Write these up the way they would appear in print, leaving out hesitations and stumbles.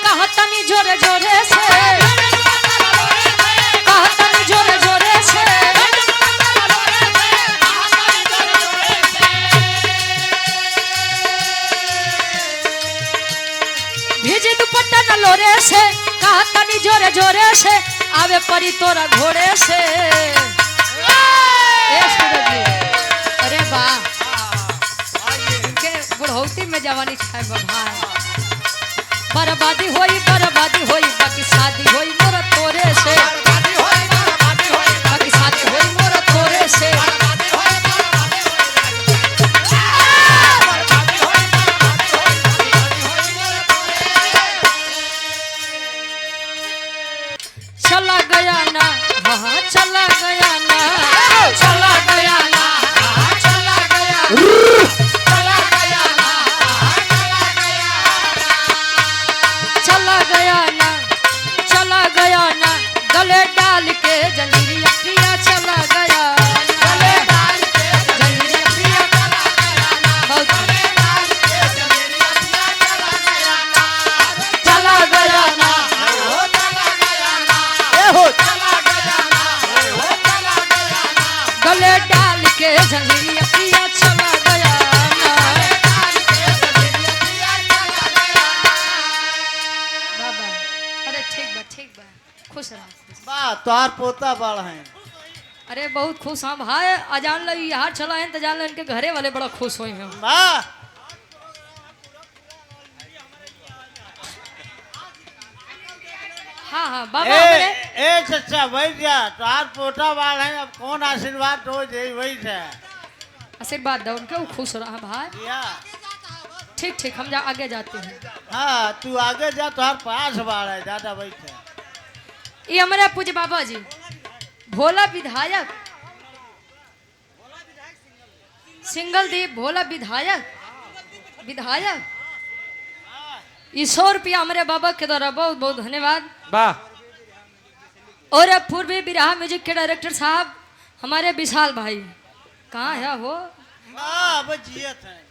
कहतनी जोरे जोरे से कहतनी जोरे जोरे से भीजी दुपट्टा न लोरे से कहतनी जोरे जोरे से आवे परी तोरा घोड़े से। अरे वाह बुढ़ौती में जवानी छाए बाबा बर्बादी होई बाकी शादी होई मोरा तोरे से बाकी शादी होई मोरा तोरे से। चला गया ना हाँ चला गया ना चला गया ना चला गया चला गया ना गले डाल के जंजीरिया प्रिया चला गया गले डाल के जंजीरिया प्रिया चला गया गले डाल के जंजीरिया प्रिया चला गया ना चला गया ना चला गया ना गले डाल के जंजीरिया प्रिया चला गया बाबा। अरे ठीक बा खुश रहा बा तोहार पोता बड़ है। अरे बहुत खुश हाँ भाई अजान लगी यहाँ चला है तो जान लो इनके घरे वाले बड़ा खुश हुए हैं। बा हाँ बाबा ए चचा बैठ जा तोहार पोता बड़ है। अब कौन आशीर्वाद हो जाए वही से आशीर्वाद दो उनके वो खुश रहा भाई। या ठीक हम आगे जाते हैं। हाँ तू आगे जा तोहार पास बाढ़ है ज्यादा बैठ है। ये हमारे पूज्य बाबा जी भोला विधायक सिंगल दीप भोला विधायक ये 100 रुपया हमारे बाबा के द्वारा बहुत बहुत धन्यवाद। वाह। और पूर्वी बिरहा म्यूजिक के डायरेक्टर साहब हमारे विशाल भाई कहाँ है वो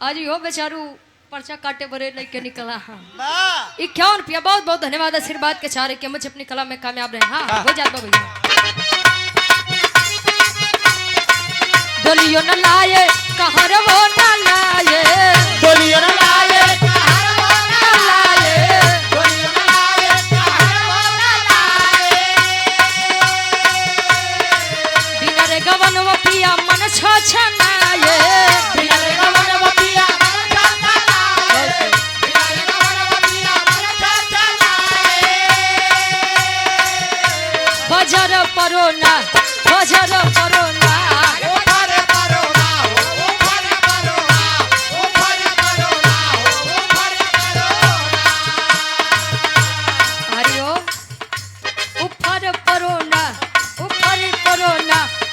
आज हो बेचारू पर्चा काटे बरे लेके निकला। हाँ 51 रुपया बहुत बहुत धन्यवाद आशीर्वाद के चारे के मुझे अपनी कला में कामयाब रहे। हाँ हो जाता भैया डोलियो न लाए कहर वो न लाए डोलियो न लाए कहर वो न लाए डोलियो न लाए कहर वो न लाए बिना रे गवन वो पिया मन छछनाए बिना रे गवन वो पिया बजर परोना हरिओ ऊपर परोना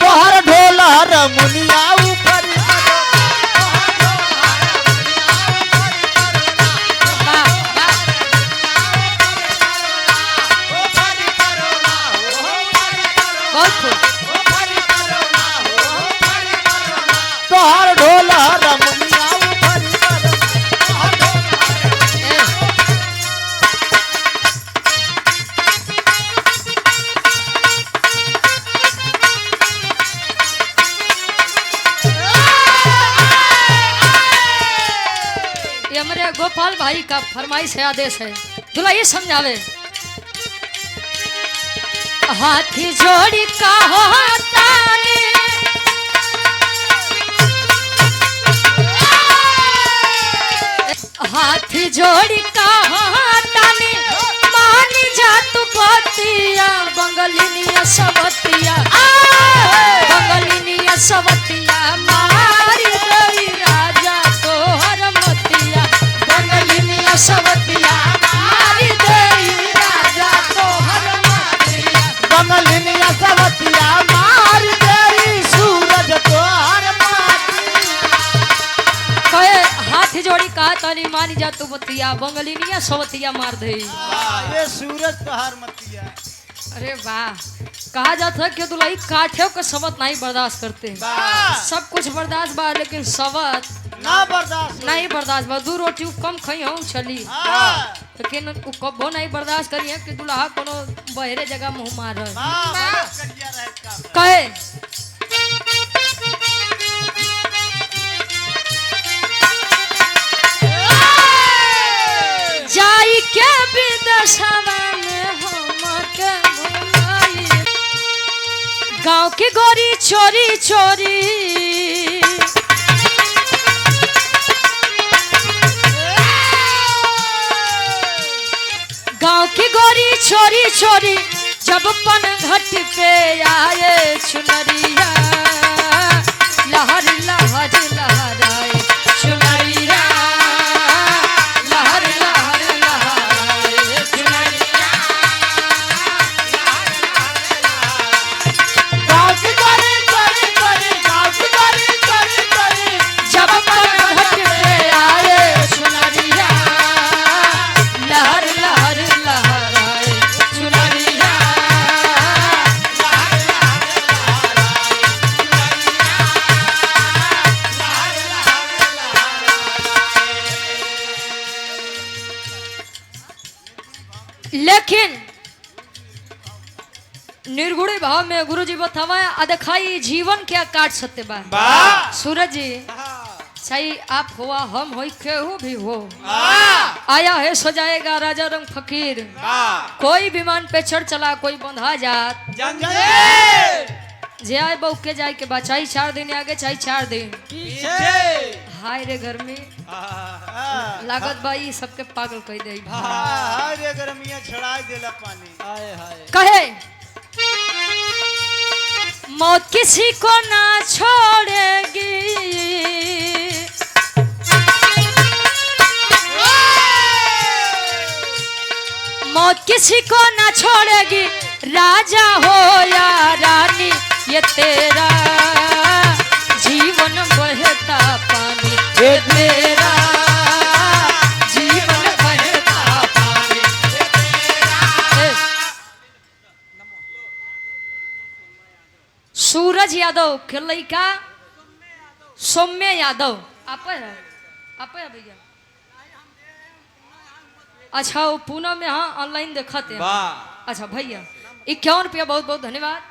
तोहर ढोला रमुनिया ऊपर बहुत खूब तोहर ढोला रमुनिया ऊपर ये हमारे गोपाल भाई का फरमाइश है आदेश है दूल्हा ये समझावे हाथी जोड़ी का होतानी हाथी जोड़ी का होतानी मानी जा तू बतिया बंगलिनिया सवतिया मारी गई राजा तोहर मतिया बंगलिनिया सवतिया मारी गई राजा तोहर मतिया बंगलिनिया सवतिया मार गई सूरज तोहर कहे हाथ जोड़ी कहा तानी मानी जा तू बतिया बंगलिनिया सवतिया मार दे। ये सूरज तोहर मतिया। अरे वाह कहा जाता है कि दुल्हा काठियों का सबत नहीं बर्दाश्त करते हैं। सब कुछ बर्दाश्त बा लेकिन सबत ना बर्दाश्त नहीं बर्दाश्त बा। 2 रोटी कम खाई हूँ चली। लेकिन उ कबो नहीं बर्दाश्त करिए कि दुल्हा कोनो बहरे जगह मुंह मार कहे जाई के विदेशवा में हमके भुलाई गांव की गोरी चोरी चोरी गांव की गोरी चोरी चोरी जब पन घट पे आए चुनरिया लहर लहर लहराए चुनरिया लहर लहर लहराए चुनरिया गांव की गोरी चोरी चोरी गांव की गोरी चोरी चोरी जब पन घट पे आए चुनरिया लहर लहर लहराए चुनरिया लेकिन निर्गुणी भाव में गुरुजी बतावा अदखाई जीवन क्या काट सकते बा सूरज जी सही आप हुआ हम हो केहू भी हो आया है सजाएगा राजा रंग फकीर कोई विमान पे चढ़ चला कोई बंधा जात जे आए बहु के जाए के बाद चाहे 4 दिन आगे चाहे 4 दिन हाय रे घर में लागत बाई सबके पागल कह दे हाय गर्मिया छड़ाई देला पानी कहे मौत किसी को ना छोड़ेगी मौत किसी को ना छोड़ेगी राजा हो या रानी ये तेरा जीवन बहता पानी ये तेरा जीवन बहता पानी ये तेरा। सूरज यादव के लड़का सौम्य यादव आप है भैया अच्छा वो पूना में हाँ ऑनलाइन देखते हैं अच्छा भैया 51 रुपया बहुत बहुत धन्यवाद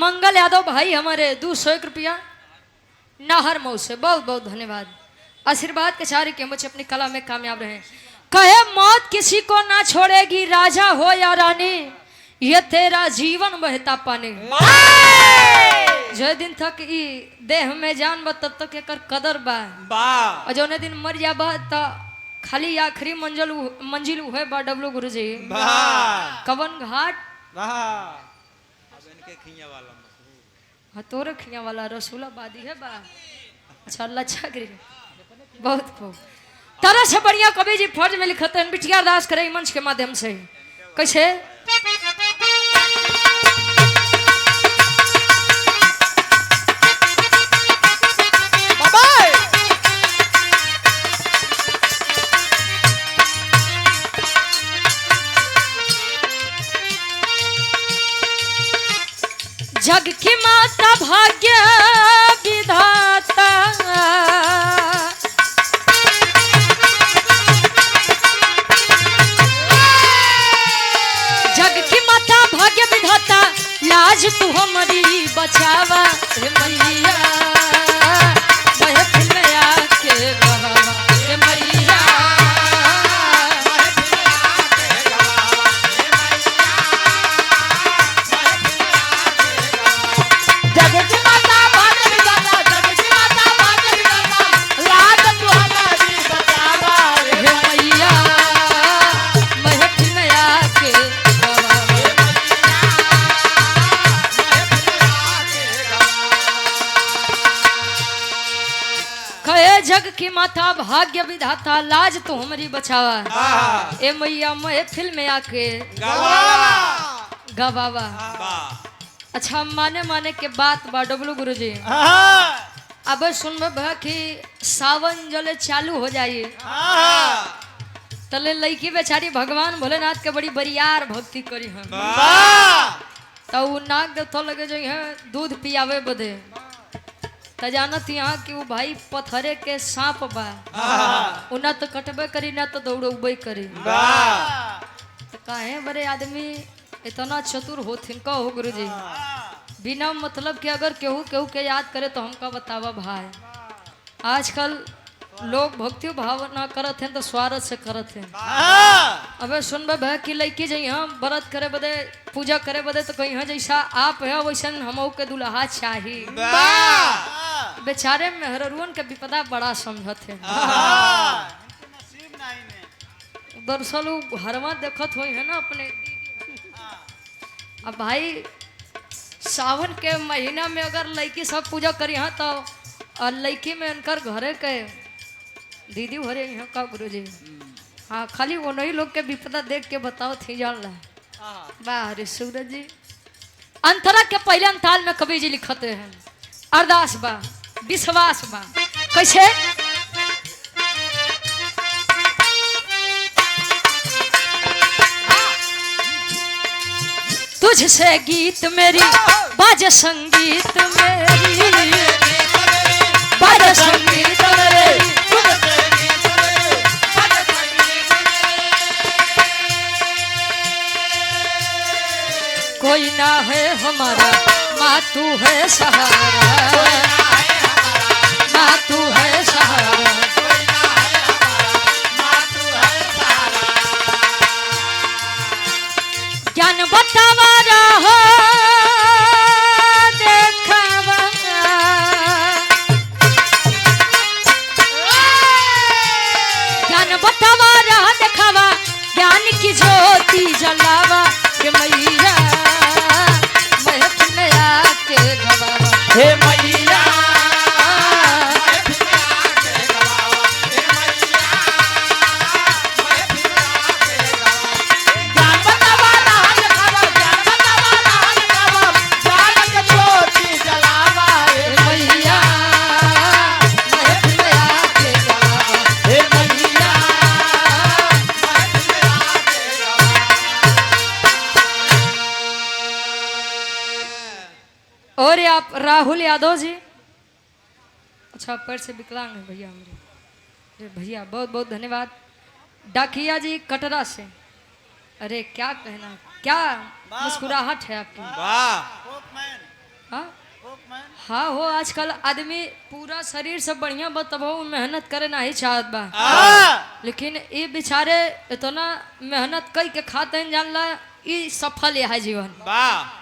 मंगल यादव भाई हमारे 201 रुपया नाहर मऊ से बहुत बहुत धन्यवाद आशीर्वाद के चारे के मुझे अपनी कला में कामयाब रहे कहे मौत किसी को ना छोड़ेगी राजा हो या रानी ये तेरा जीवन बहता पानी जो दिन तक ई देह में जान बा तब तक एकर कदर बा और जो दिन मर जाबा त खाली आखिरी मंजिल हुए बा डब्लू गुरुजी कवन घाट हाँ तोरे खिया वाला रसूलाबादी है बा अच्छा लच्छा गिरी बहुत खूब तरह से बढ़िया कवि जी फर्ज में लिखते हैं बिटिया अरदास करे मंच के माध्यम से कैसे जग की माता भाग्य विधाता जग की माता भाग्य विधाता लाज तू हमारी बचावा हे मैया महफिल में आके गवावा हे मैया जग की माता भाग्य विधाता लाज तो हमारी बचावा ए मैया महफिल में आके गवावा अच्छा माने माने के बात बा डब्लू गुरुजी अब सुनबे भा कि सावन जले चालू हो जाइए तले लड़की बेचारी भगवान भोलेनाथ के बड़ी बरियार भक्ति करी हम तो नाक देवता लगे जो है दूध पियावे बदे त जानत यहाँ कि वो भाई पत्थरे के सांप बा उ ना तो कटबे करी ना तो दौड़बे करी तो काहे बड़े आदमी इतना चतुर होथिन कहो गुरुजी बिना मतलब के अगर केहू केहू के याद करे तो हमका बतावा भाई आजकल लोग भक्ति भावना करत हैं तो स्वार्थ से करत हैं अबे सुनबे भै कि लड़की जई हम व्रत करे बदे पूजा करे बदे तो कहीं जैसा आप है वैसन हमहू के दुल्हा चाही बेचारे मेहरुअन के विपदा बड़ा समझत है दरअसल हरवा देखत होई है ना अपने अब भाई सावन के महीना में अगर लड़की सब पूजा करी हाँ तो और लड़की में उनकर घरे के दीदी भरे यहाँ का गुरुजी हाँ खाली वो नहीं लोग के विपदा देख के बताओ थी जान ला वाह रे सूरज जी अंतरा के पहले अंताल में कवि जी लिखते हैं अरदास बा विश्वास बा कैसे तुझसे गीत मेरी बाजे संगीत मेरी बाजे संगीत मेरी कोई ना है हमारा माँ तू है सहारा माँ तू है सहारा ज्ञान बतावा रहो देखावा ज्ञान बतावा रहो देखावा ज्ञान की ज्योति जलावा के मैया हे मैया और आप राहुल यादव जी अच्छा पैर से विकलांग है भैया हमारे भैया बहुत बहुत धन्यवाद डाकिया जी कटरा से अरे क्या कहना क्या मुस्कुराहट है आपकी हाँ हाँ हो आजकल आदमी पूरा शरीर से बढ़िया बा तब मेहनत करे ना ही चाहत बा लेकिन ये बेचारे इतना मेहनत कई के खाते हैं जान ला ये सफल है जीवन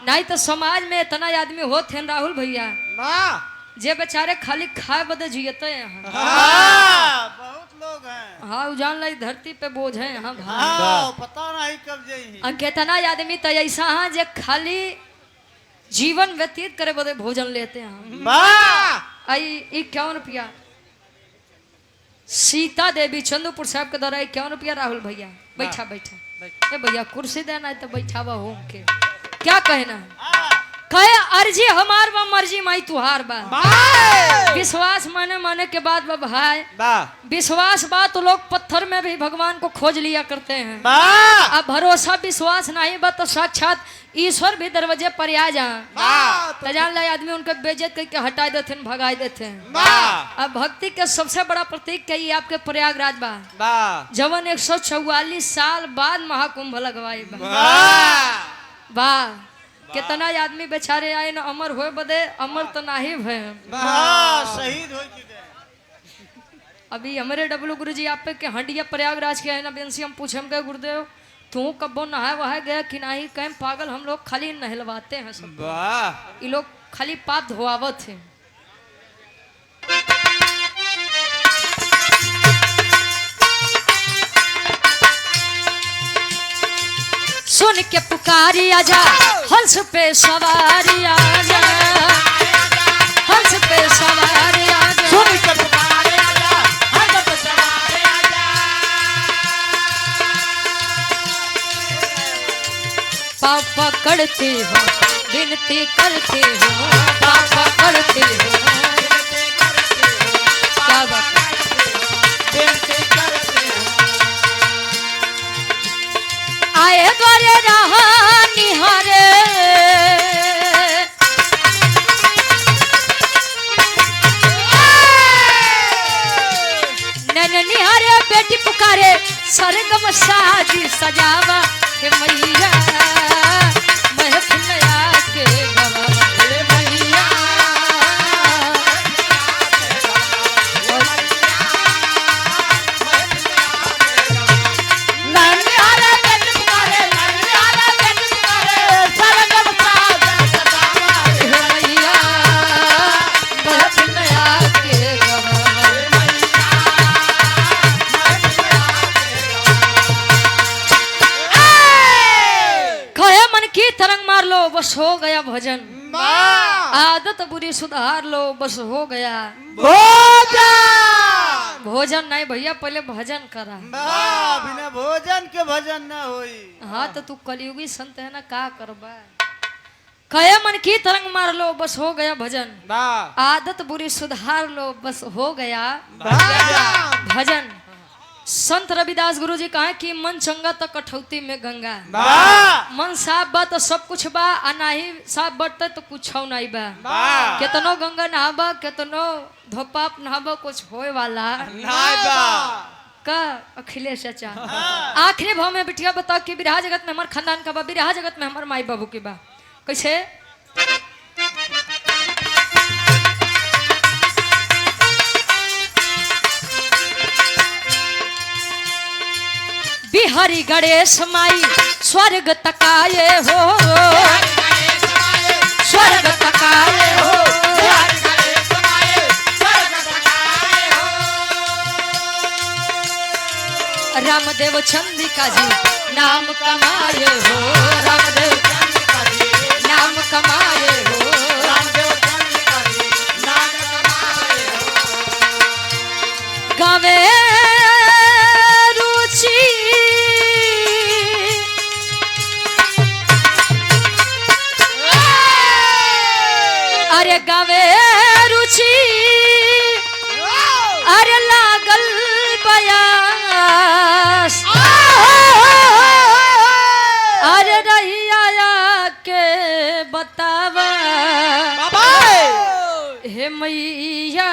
नहीं तो समाज में इतना आदमी होते हैं राहुल भैया जे बेचारे खाली खाए बदे जियते हैं बहुत लोग हैं हाँ जान ला धरती पे बोझ है यहाँ पता नहीं कब जाई कितना आदमी तो ऐसा है जे खाली जीवन व्यतीत करे बदे भोजन लेते हैं आई 51 रुपया सीता देवी चंदूपुर साहब के द्वारा 51 रुपया राहुल भैया बैठा बैठा ए भैया कुर्सी देना है तो बैठावा हो के क्या कहना कहे अर्जी हमार बा मर्जी माई तुहार बा विश्वास माने माने के बाद बा भाई विश्वास बा तो लोग पत्थर में भी भगवान को खोज लिया करते हैं अब भरोसा विश्वास नहीं बा तो साक्षात ईश्वर भी दरवाजे पर आ जा जान ला आदमी उनके बेइज्जत करके हटा देते हैं भगा देते हैं अब भक्ति के सबसे बड़ा प्रतीक क्या ये आपके प्रयागराज बा जवन 144 साल बाद महाकुंभ लगवाई बा कितना आदमी बेचारे आए न अमर होए बदे अमर तो नाही भय शहीद हो अभी हमारे डब्लू गुरुजी आप पे के हंडिया प्रयागराज के है ना बेंसी हम पूछे हम गए गुरुदेव तू कब्बो नहाए वहां गया कि नहीं कहीं पागल हम लोग खाली नहलवाते हैं सब ये लोग खाली पाप धोआवत है सुन के पुकारी आजा हंस पे सवारी आजा हंस पे सवारी आजा सुन के पुकारे आजा हंस पे सवारी आजा पाँव पकड़ती हो विनती करती हो पाँव पकड़ती हो क्या बात आए द्वारे रहा निहारे सरगम साजी सजावा हे मैया महफिल आके गवा हे मैया बस हो गया भजन आदत बुरी सुधार लो बस हो गया भोजन नहीं भैया पहले भजन करा बिना भोजन के भजन न होई। हाँ तो तू कलयुगी संत है ना का करबा कहे मन की तरंग मार लो बस हो गया भजन आदत बुरी सुधार लो बस हो गया भजन। संत रविदास गुरु जी कहा कि मन चंगा तो कठौती में गंगा मन साफ बा तो सब कुछ बा आ नाही साफ बटते तो कुछ नहीं बा केतनो गंगा नहाबा केतनो धोपाप नहाबा कुछ होए वाला का अखिलेश चाचा आखिरी भाव में बिटिया बताओ कि बिरहा जगत में हमार खानदान का बा बिरहा जगत में हमार माई बाबू की बा कैसे बिहारी गणेश माई स्वर्ग तकाए हो स्वर्ग तकाए हो रामदेव चंद्रिका जी नाम कमाए हो रामदेव चंद्रिका जी नाम कमाए हो रामदेव चंद्रिका जी नाम कमाए हो गावे रुचि अरे गावे रुचि अरे लागल बयास अरे रहिया के बतावा हे मैया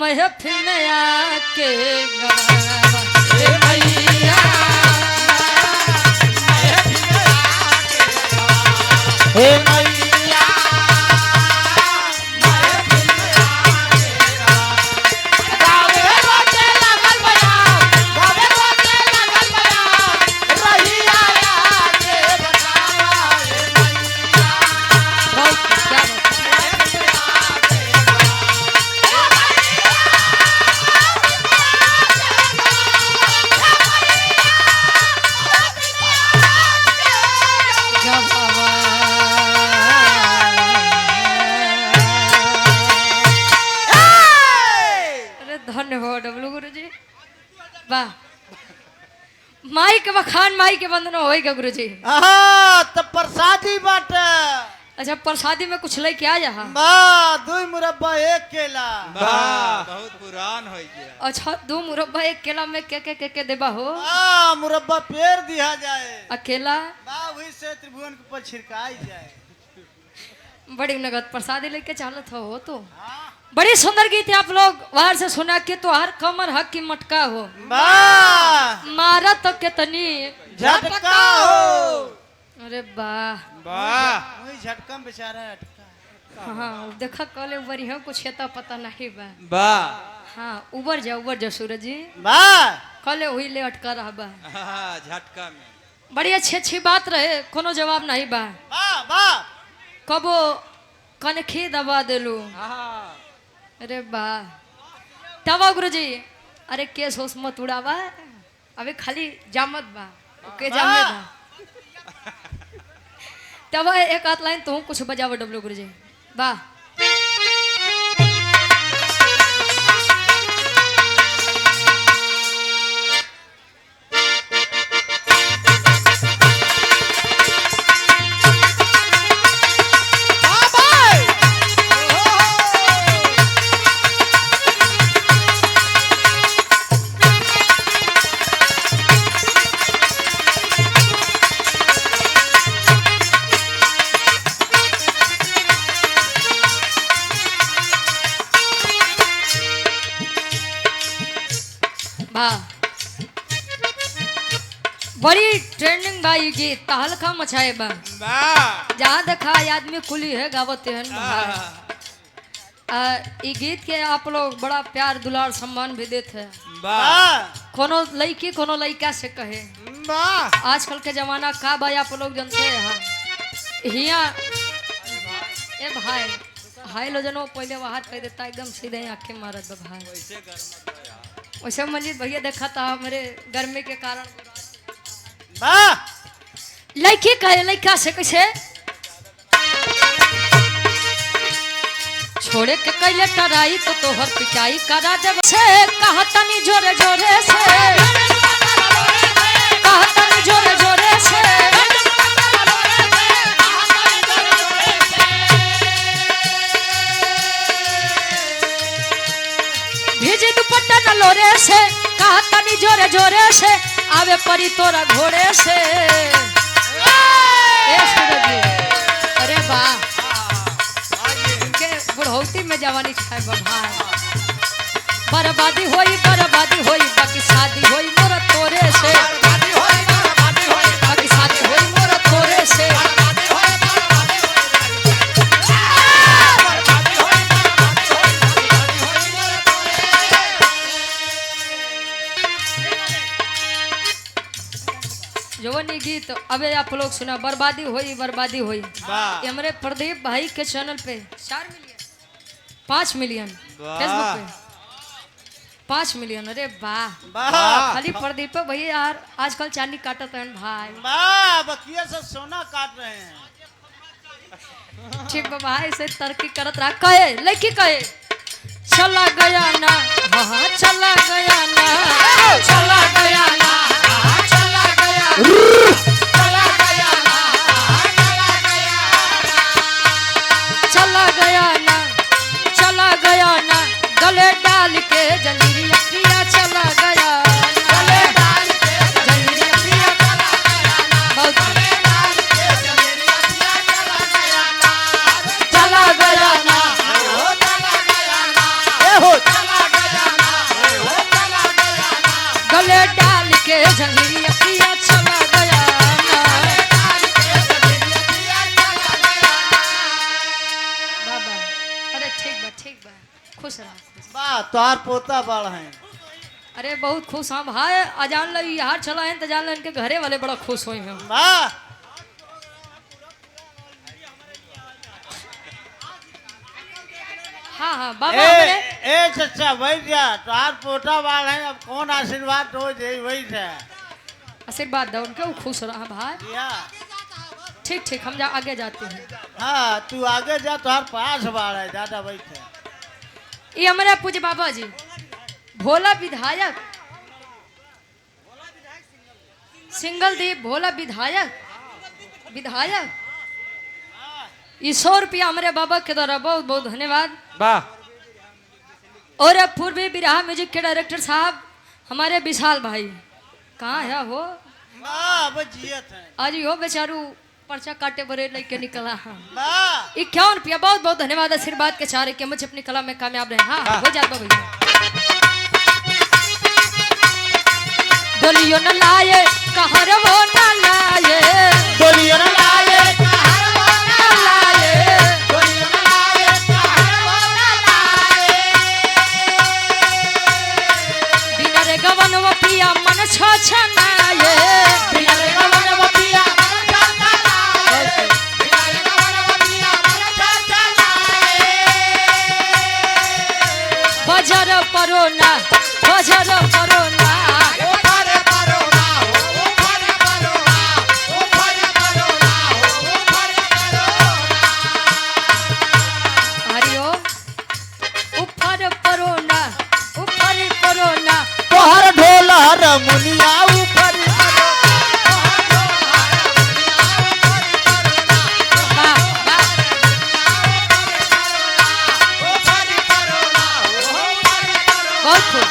महफिल में आके गवावा हे मैया हे मैया गावे रोटे लागल बया गावे रोटे लागल बया रहिया के बतावा हे मैया बहुत क्या धन्यवाद डब्लू गुरु जी वाह माई के बखान माई के वंदना होएगा गुरु जी तो प्रसादी बाट अच्छा प्रसादी में कुछ लेके आ जा दो मुरब्बा एक केला बहुत पुरान हो गया। अच्छा 2 मुरब्बा 1 केला में के देबा हो मुरब्बा पेड़ दिया जाए अकेला वही से त्रिभुवन के ऊपर छिड़काई जाए बड़ी नगद प्रसादी लेके चालत हो तो बड़ी सुंदर गीत है आप लोग बाहर से सुना के तो हर कमर हक की मटका हो मारा तो कितनी झटका हो अरे वाह वही झटका में बेचारा अटका हाँ देखा कल उबर है कुछ है तो पता नहीं बा हाँ उबर जा सूरज जी कल वही ले अटका रहा बा झटका में बड़ी अच्छी बात रहे कोनो जवाब नहीं बा कबो कनखी दबा देलू अरे वाह तवा गुरु जी अरे केस होश मत उड़ावा अबे खाली जामत बा के जामे दा तवा एक आध लाइन तू कुछ बजावा डब्लू गुरु जी वाह वाह बड़ी ट्रेंडिंग बा ये गीत तहलका मचाए बा वाह जहाँ देखा आदमी खुली है गावत है ई गीत के आप लोग बड़ा प्यार दुलार सम्मान भी देते हैं वाह कोनो लड़की कोनो लड़का से कहे वाह आजकल के जमाना का भाई आप लोग जानते हैं हिया ए भाई हाई लो जनो पहले बाहर कह देता एकदम सीधे आंखें मारत बा भाई वैसे मंजीत भैया देखा था मेरे गर्मी के कारण लड़की कहे लड़का से कैसे छोड़े के कैले टराई तो तोहर पिटाई करा देब से कहा तनी जोरे जोरे से कहा तनी जोरे जोरे से भेजे दुपट्टा न लोरे से कहा तनी जोरे जोरे से आवे परी तोरा घोड़े से ए सूरज जी, अरे वाह इनके बुढ़ौती में जवानी छाए भाई बर्बादी होई बाकी शादी होई मोर तोरे से बाकी शादी होई मोर तोरे से जवानी गीत अबे आप लोग सुना बर्बादी होई वाह। ये हमारे प्रदीप भाई के चैनल पे 4 मिलियन 5 मिलियन वाह। फेसबुक पे 5 मिलियन अरे वाह वाह खाली प्रदीप भैया यार आजकल चांदी काटत हैं भाई वाह बकिया सब सोना काट रहे हैं ठीक बा भाई से तरक्की करत रहा कहे लड़की कहे चला गया ना हाँ चला गया ना चला गया ना चला गया चला गया ना चला गया ना गले डाल के जंजीरिया पिया चला गया गले डाल के जंजीरिया पिया चला गया बहुत चला गया ना गले डाल के जंजीरिया पिया चला गया बाबा अरे ठीक बा खुश रहा वाह तोहार पोता बड़ हैं अरे बहुत खुश हाँ भाई अजान लगी यार चला है तो जान लो इनके घरे वाले बड़ा खुश हुए हैं वाह हाँ बाबा ए हमरे ए चचा वही जा तोहार पोता बाल हैं अब कौन आशीर्वाद हो जाए वही से आशीर्वाद दो उनके वो खुश रहा भाई या ठीक हम आगे जाते हैं हाँ तू आगे जा तोहार पास बाल है ज्यादा वही से ये हमारे पूज्य बाबा जी भोला विधायक सिंगल देव भोला विधायक ये 100 रुपया हमारे बाबा के द्वारा बहुत बहुत धन्यवाद वाह और पूर्वी बिरहा म्यूजिक के डायरेक्टर साहब हमारे विशाल भाई कहाँ है वो वाह अब जियत है आज हो बेचारू पर्चा काटे बरे लेके निकला हाँ वाह 51 रुपया बहुत बहुत धन्यवाद आशीर्वाद के चारे के मुझे अपनी कला में कामयाब रहे हाँ हो जाता भैया डोलियो न लाए कहर वो न लाए बोलिए ना लाए कहर वो न लाए बोलिए ना लाए बिना रे गवन वो पिया मन छो छनाए बिना रे गवन वो पिया मन चलता लाए बिना रे गवन वो पिया मन चलता लाए बजर परोना हरिओम ऊपर परोना तोहर ढोला रमुनिया ऊपर वाह वाह बहुत खूब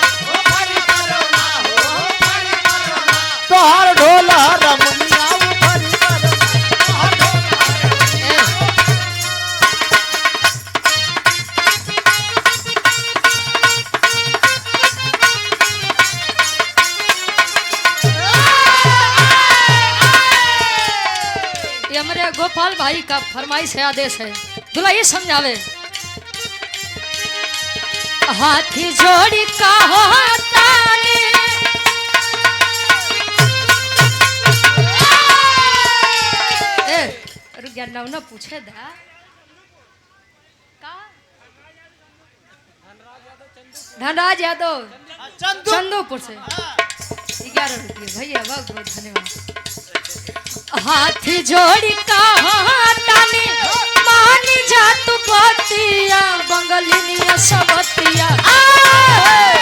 तोहर ढोला रमुनिया ऊपर ए, गोपाल भाई का फरमाइश है, आदेश है, दूल्हा ये समझावे। हाथी जोड़ी का होता ने ए रुक गया ना, ना पूछे दा का धनराज यादव चंदूपुर से 11 रुपये भैया, बहुत बहुत धन्यवाद। हाथी जोड़ी का हाथाने मानी जा तू बतिया, बंगलिनिया सबतिया,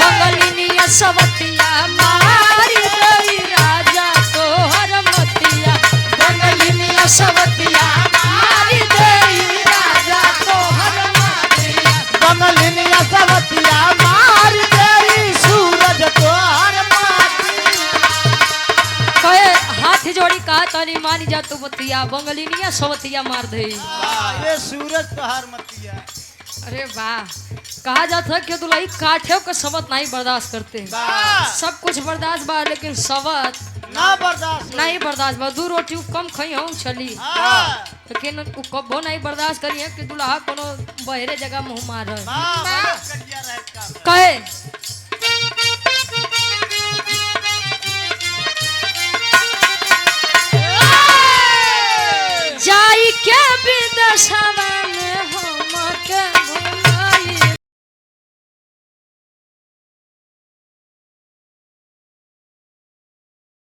बंगलिनिया सबतिया मारी गई राजा तोहर मतिया, बंगलिनिया सबतिया मारी गई राजा तोहर मतिया, कमलिनिया सवतिया मार गई सूरज तोहर मातिया। कहे हाथी जोड़ी का तानी मानी जा तू बतिया, बंगलिनिया सबतिया मार दे। ये सूरज तोहर मतिया। अरे वाह, कहा जाता है कि दुल्हा काठियों का सबत नहीं बर्दाश्त करते हैं। वाह। सब कुछ बर्दाश्त बा लेकिन सबत ना बर्दाश्त नहीं बर्दाश्त बा। 2 रोटी कम खाई हूँ चली, हाँ। लेकिन उ कबो नहीं बर्दाश्त करी है कि दुल्हा कोनो बहरे जगह मुँह मार हाँ, मदद करिया रहे काम। कहे जाई के विदेशवा